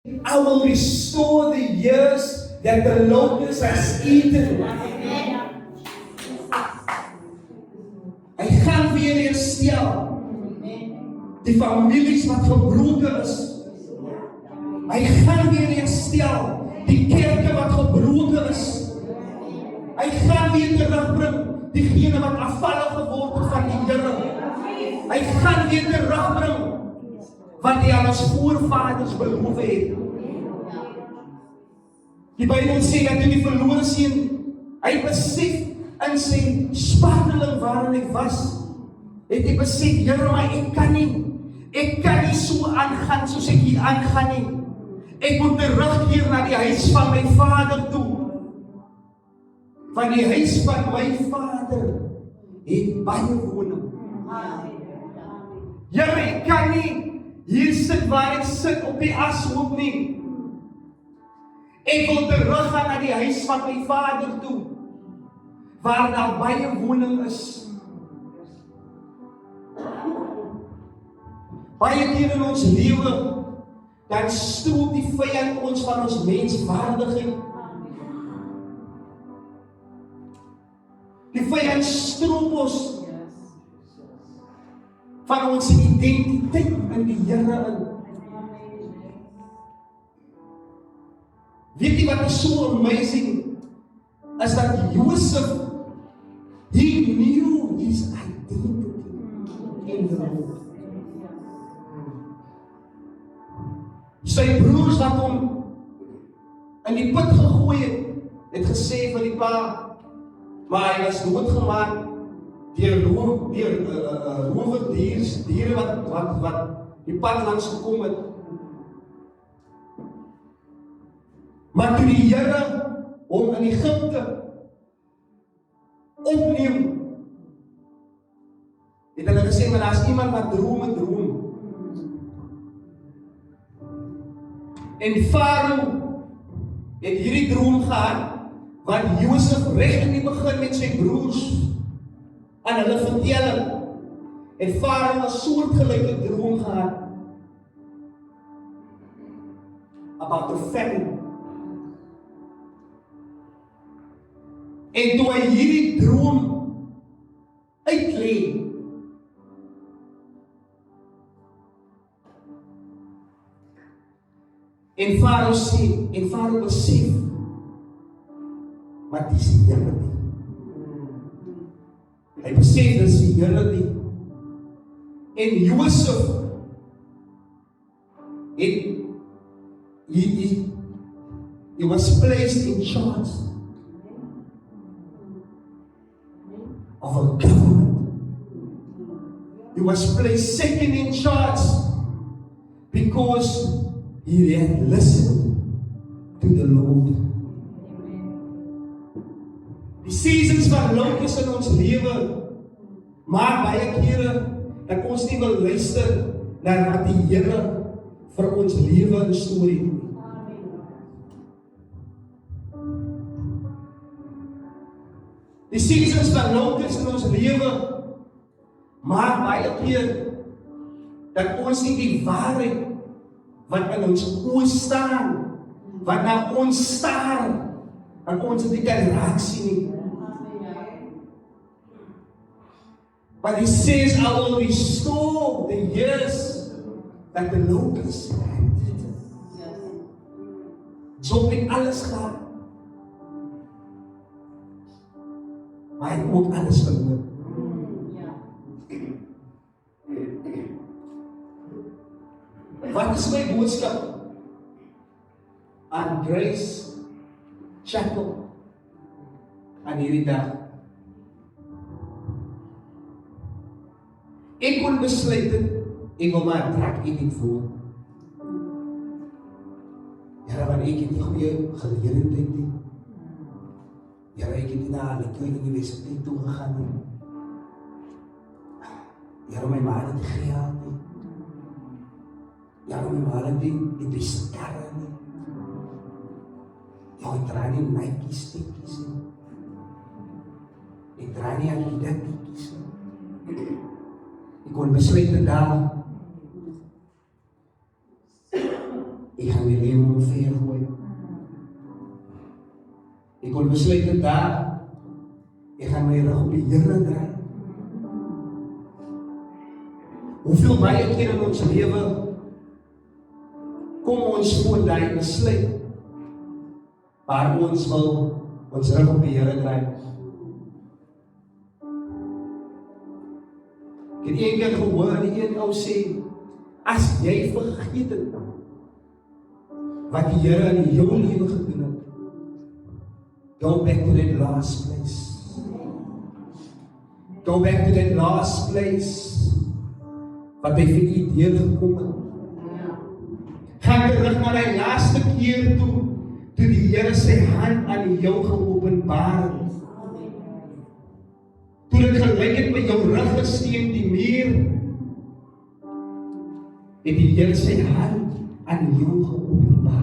I will restore the years that the locust has eaten. Hy gaan weer herstel die families wat gebroken is. Hy gaan weer herstel die kerke wat gebroken is. Hy gaan weer terugbring diegene wat afvallig geword het van die Here. Hy gaan weer terugbring wat hy aan ons voorvaders beloof het. Die Bybel sê dat toe die verlore seun, hy besef in sy sparteling waarin hy was, het hy besef, Here, maar ek kan nie so aangaan soos ek hier aangaan nie. Ek moet terugkeer na die huis van my vader toe. Van die huis van my vader het baie woning. Here, ek kan nie hier sit waar ek sit op die ashoop nie. Ek wil teruggaan na die huis van my vader toe, waar daar baie woning is. Baie keer in ons lewe, dan stroop die vyand ons van ons menswaardigheid. Die vyand stroop ons van ons identiteit in die Here in. Weet jy wat is so amazing? Is dat Josef, he knew his identity in the Lord. Sy broers wat hom in die put gegooi het gesê vir die pa, maar hy was doodgemaak deur rowerdiere wat die pad langs gekom het. Maar toe die Here hom in Egipte opneem, het hulle gesê, maar daar is iemand wat droom. En Farao het hierdie droom gehad, wat Josef reg in die begin met sy broers aan hulle vertel het. En Farao 'n soortgelyke droom gehad about the famine. En toe hy hierdie droom uitlê, en Farao besef, maar dis die Here nie. Hy besef dis die Here nie. En Josef he was placed in charge of a government. He was placed second in charge because he had listened to the Lord. Die seasons van lokus in ons lewe maak baie kere dat ons nie wil luister na wat die Here vir ons lewe en storie doen. Die seasons van lokus in ons lewe maak baie keer dat ons nie die waarheid wat in ons oë staan, wat na ons staar, en ons nie kan raak sien nie. But he says, I will restore the years that the locusts have eaten. So het alles gehad. Maar hy ook alles verloor. Wat is my boodskap aan Grace Chapel aan hierdie dag? Ek kon besluit het, ek wil maar trek edit voor. Here, want ek het nie goeie geleerdheid nie. Here, ek het nie na die universiteit toe gegaan nie. Here, my ma het nie geld nie. Here, my ma het die beste karre nie. Ja, ek draai nie Nike stekkies nie. Ek draai nie Adidas nie. Ek kon besluit daar. Ek gaan die jy hom op vir jou gooi. Ek kon besluit vandag, ek gaan my rug op die Here draai. Hoeveel baie keer in ons lewe kom ons voor daai besluit waar ons wil ons rug op die Here draai. Ek het eendag gehoor, die een ou sê, as jy vergeet het wat die Here in jou lewe gedoen het, go back to that last place. Go back to that last place wat hy vir u deurgekom het. Gaan terug na die laaste keer toe die Here sy hand aan jou geopenbaar het. Toe dit gelyk het met jou rug gesteen die muur, het die Here sy hand aan jou geopenbaar.